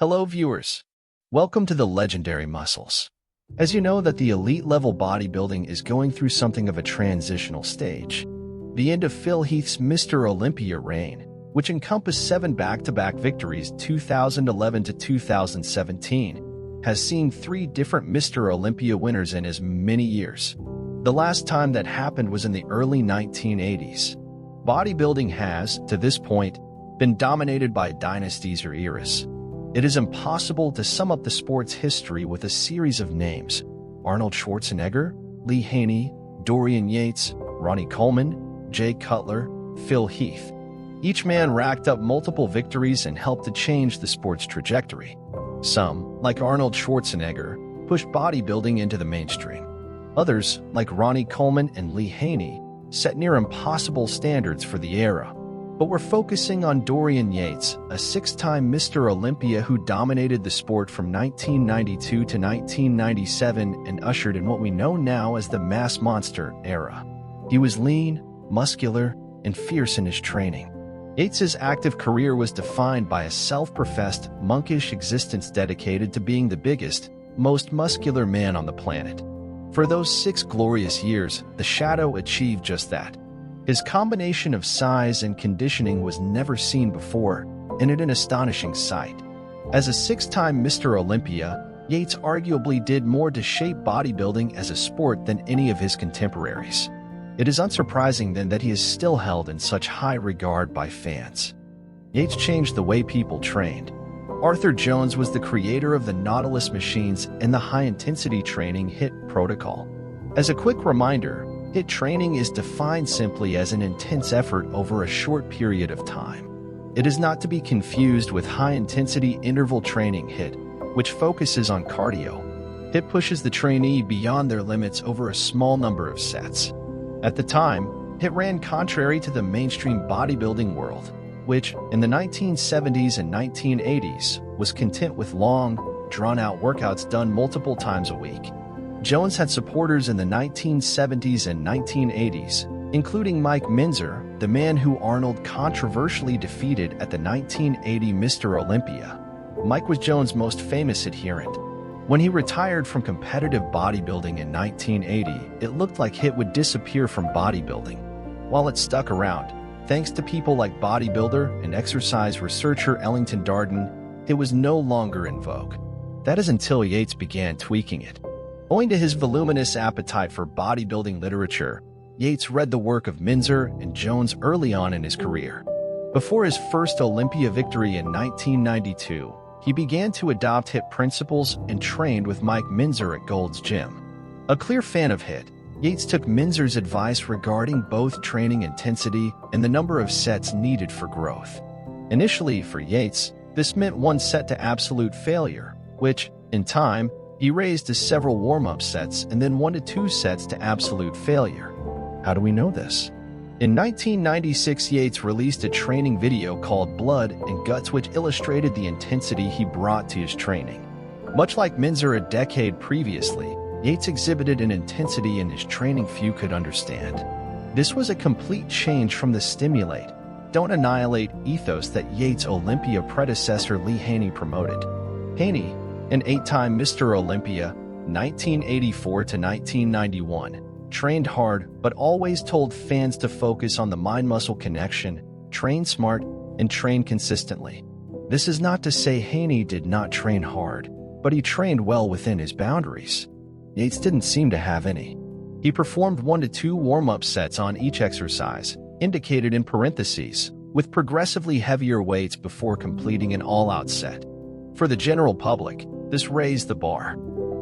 Hello viewers. Welcome to the legendary muscles. As you know that the elite level bodybuilding is going through something of a transitional stage. The end of Phil Heath's Mr. Olympia reign, which encompassed 7 back-to-back victories 2011 to 2017, has seen 3 different Mr. Olympia winners in as many years. The last time that happened was in the early 1980s. Bodybuilding has, to this point, been dominated by dynasties or eras. It is impossible to sum up the sport's history with a series of names: Arnold Schwarzenegger, Lee Haney, Dorian Yates, Ronnie Coleman, Jay Cutler, Phil Heath. Each man racked up multiple victories and helped to change the sport's trajectory. Some, like Arnold Schwarzenegger, pushed bodybuilding into the mainstream. Others, like Ronnie Coleman and Lee Haney, set near impossible standards for the era. But we're focusing on Dorian Yates, a 6-time Mr. Olympia who dominated the sport from 1992 to 1997 and ushered in what we know now as the mass monster era. He was lean, muscular, and fierce in his training. Yates's active career was defined by a self-professed, monkish existence dedicated to being the biggest, most muscular man on the planet. For those 6 glorious years, the Shadow achieved just that. His combination of size and conditioning was never seen before, and it an astonishing sight. As a 6-time Mr. Olympia, Yates arguably did more to shape bodybuilding as a sport than any of his contemporaries. It is unsurprising then that he is still held in such high regard by fans. Yates changed the way people trained. Arthur Jones was the creator of the Nautilus machines and the high-intensity training HIIT protocol. As a quick reminder, HIIT training is defined simply as an intense effort over a short period of time. It is not to be confused with high-intensity interval training HIIT, which focuses on cardio. HIIT pushes the trainee beyond their limits over a small number of sets. At the time, HIIT ran contrary to the mainstream bodybuilding world, which, in the 1970s and 1980s, was content with long, drawn-out workouts done multiple times a week. Jones had supporters in the 1970s and 1980s, including Mike Minzer, the man who Arnold controversially defeated at the 1980 Mr. Olympia. Mike was Jones' most famous adherent. When he retired from competitive bodybuilding in 1980, it looked like HIIT would disappear from bodybuilding. While it stuck around, thanks to people like bodybuilder and exercise researcher Ellington Darden, it was no longer in vogue. That is until Yates began tweaking it. Owing to his voluminous appetite for bodybuilding literature, Yates read the work of Minzer and Jones early on in his career. Before his first Olympia victory in 1992, he began to adopt HIIT principles and trained with Mike Minzer at Gold's Gym. A clear fan of HIIT, Yates took Minzer's advice regarding both training intensity and the number of sets needed for growth. Initially, for Yates, this meant 1 set to absolute failure, which, in time, he raised to several warm-up sets and then 1 to 2 sets to absolute failure. How do we know this? In 1996, Yates released a training video called Blood and Guts which illustrated the intensity he brought to his training. Much like Minzer a decade previously, Yates exhibited an intensity in his training few could understand. This was a complete change from the stimulate, don't annihilate ethos that Yates' Olympia predecessor Lee Haney promoted. Haney, an 8-time Mr. Olympia, 1984 to 1991, trained hard but always told fans to focus on the mind-muscle connection, train smart, and train consistently. This is not to say Haney did not train hard, but he trained well within his boundaries. Yates didn't seem to have any. He performed 1 to 2 warm-up sets on each exercise, indicated in parentheses, with progressively heavier weights before completing an all-out set. For the general public, this raised the bar.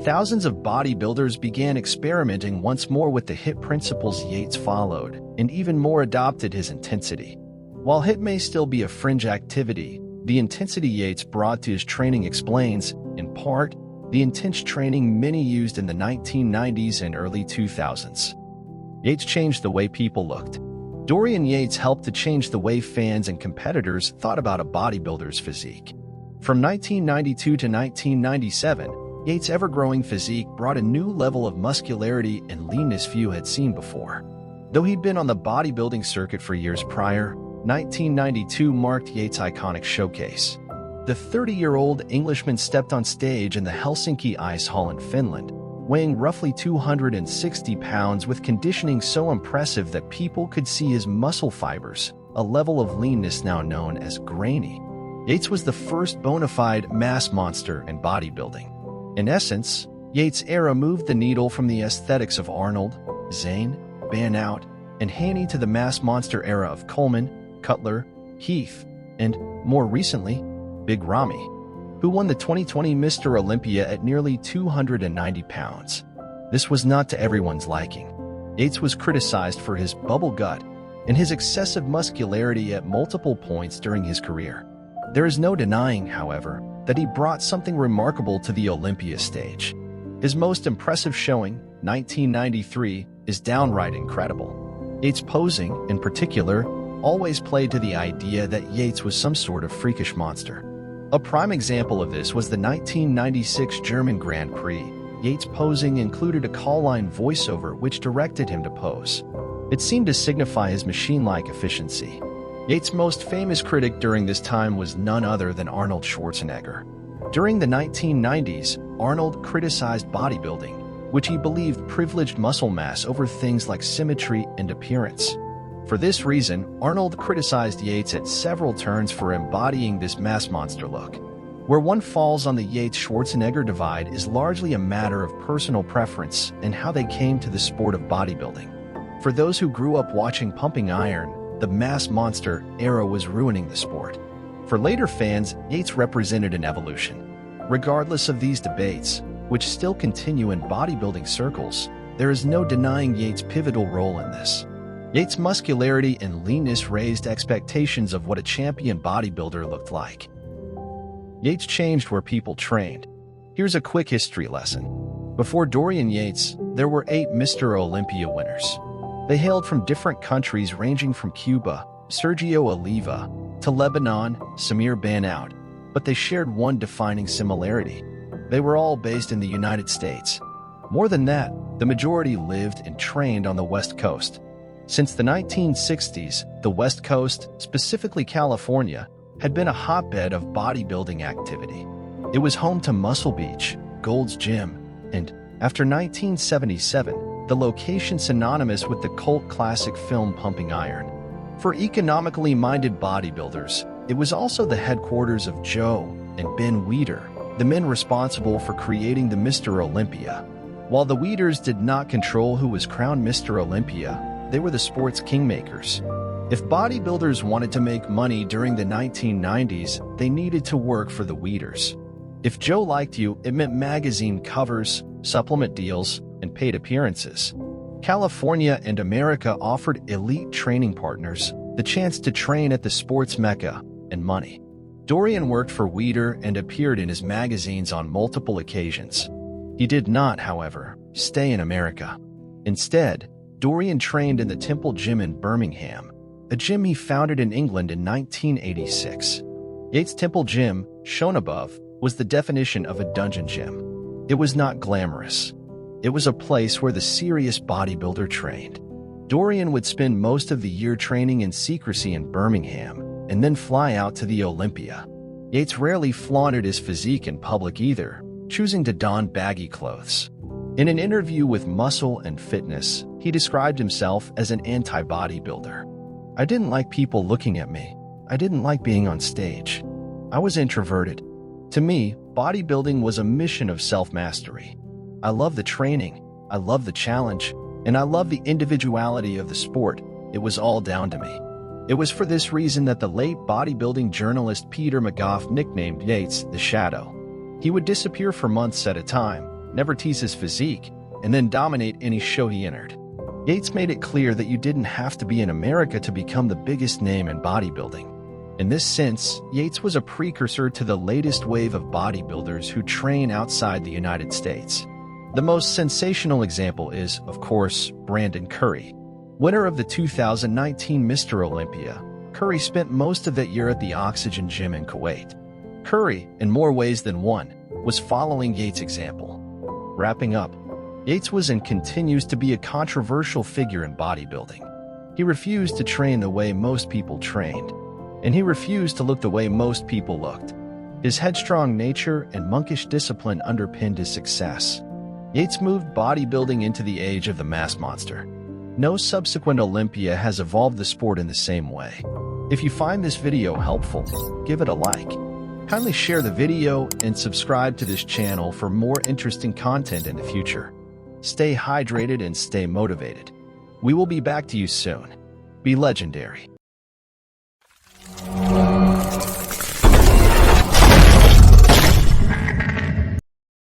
Thousands of bodybuilders began experimenting once more with the HIIT principles Yates followed, and even more adopted his intensity. While HIIT may still be a fringe activity, the intensity Yates brought to his training explains, in part, the intense training many used in the 1990s and early 2000s. Yates changed the way people looked. Dorian Yates helped to change the way fans and competitors thought about a bodybuilder's physique. From 1992 to 1997, Yates' ever-growing physique brought a new level of muscularity and leanness few had seen before. Though he'd been on the bodybuilding circuit for years prior, 1992 marked Yates' iconic showcase. The the 30-year-old Englishman stepped on stage in the Helsinki Ice Hall in Finland, weighing roughly 260 pounds with conditioning so impressive that people could see his muscle fibers, a level of leanness now known as grainy. Yates was the first bona fide mass monster in bodybuilding. In essence, Yates' era moved the needle from the aesthetics of Arnold, Zane, Banout, and Haney to the mass monster era of Coleman, Cutler, Heath, and, more recently, Big Ramy, who won the 2020 Mr. Olympia at nearly 290 pounds. This was not to everyone's liking. Yates was criticized for his bubble gut and his excessive muscularity at multiple points during his career. There is no denying, however, that he brought something remarkable to the Olympia stage. His most impressive showing, 1993, is downright incredible. Yates' posing, in particular, always played to the idea that Yates was some sort of freakish monster. A prime example of this was the 1996 German Grand Prix. Yates' posing included a call-line voiceover which directed him to pose. It seemed to signify his machine-like efficiency. Yates' most famous critic during this time was none other than Arnold Schwarzenegger. During the 1990s, Arnold criticized bodybuilding, which he believed privileged muscle mass over things like symmetry and appearance. For this reason, Arnold criticized Yates at several turns for embodying this mass monster look. Where one falls on the Yates-Schwarzenegger divide is largely a matter of personal preference and how they came to the sport of bodybuilding. For those who grew up watching Pumping Iron, the mass monster era was ruining the sport. For later fans, Yates represented an evolution. Regardless of these debates, which still continue in bodybuilding circles, there is no denying Yates' pivotal role in this. Yates' muscularity and leanness raised expectations of what a champion bodybuilder looked like. Yates changed where people trained. Here's a quick history lesson. Before Dorian Yates, there were 8 Mr. Olympia winners. They hailed from different countries ranging from Cuba, Sergio Oliva, to Lebanon, Samir Banout, but they shared one defining similarity. They were all based in the United States. More than that, the majority lived and trained on the West Coast. Since the 1960s, the West Coast, specifically California, had been a hotbed of bodybuilding activity. It was home to Muscle Beach, Gold's Gym, and, after 1977, the location synonymous with the cult classic film Pumping Iron. For economically minded bodybuilders, it was also the headquarters of Joe and Ben Weider, the men responsible for creating the Mr. Olympia. While the Weiders did not control who was crowned Mr. Olympia, they were the sport's kingmakers. If bodybuilders wanted to make money during the 1990s, they needed to work for the Weiders. If Joe liked you, it meant magazine covers, supplement deals, and paid appearances. California and America offered elite training partners the chance to train at the sports mecca and money. Dorian worked for Weider and appeared in his magazines on multiple occasions. He did not, however, stay in America. Instead, Dorian trained in the Temple Gym in Birmingham, a gym he founded in England in 1986. Yates' Temple Gym, shown above, was the definition of a dungeon gym. It was not glamorous. It was a place where the serious bodybuilder trained. Dorian would spend most of the year training in secrecy in Birmingham and then fly out to the Olympia. Yates rarely flaunted his physique in public either, choosing to don baggy clothes. In an interview with Muscle and Fitness, he described himself as an anti-bodybuilder. I didn't like people looking at me. I didn't like being on stage. I was introverted. To me, bodybuilding was a mission of self-mastery. I love the training, I love the challenge, and I love the individuality of the sport. It was all down to me. It was for this reason that the late bodybuilding journalist Peter McGough nicknamed Yates The Shadow. He would disappear for months at a time, never tease his physique, and then dominate any show he entered. Yates made it clear that you didn't have to be in America to become the biggest name in bodybuilding. In this sense, Yates was a precursor to the latest wave of bodybuilders who train outside the United States. The most sensational example is, of course, Brandon Curry. Winner of the 2019 Mr. Olympia, Curry spent most of that year at the Oxygen Gym in Kuwait. Curry, in more ways than one, was following Yates' example. Wrapping up, Yates was and continues to be a controversial figure in bodybuilding. He refused to train the way most people trained, and he refused to look the way most people looked. His headstrong nature and monkish discipline underpinned his success. Yates moved bodybuilding into the age of the mass monster. No subsequent Olympia has evolved the sport in the same way. If you find this video helpful, give it a like. Kindly share the video and subscribe to this channel for more interesting content in the future. Stay hydrated and stay motivated. We will be back to you soon. Be legendary.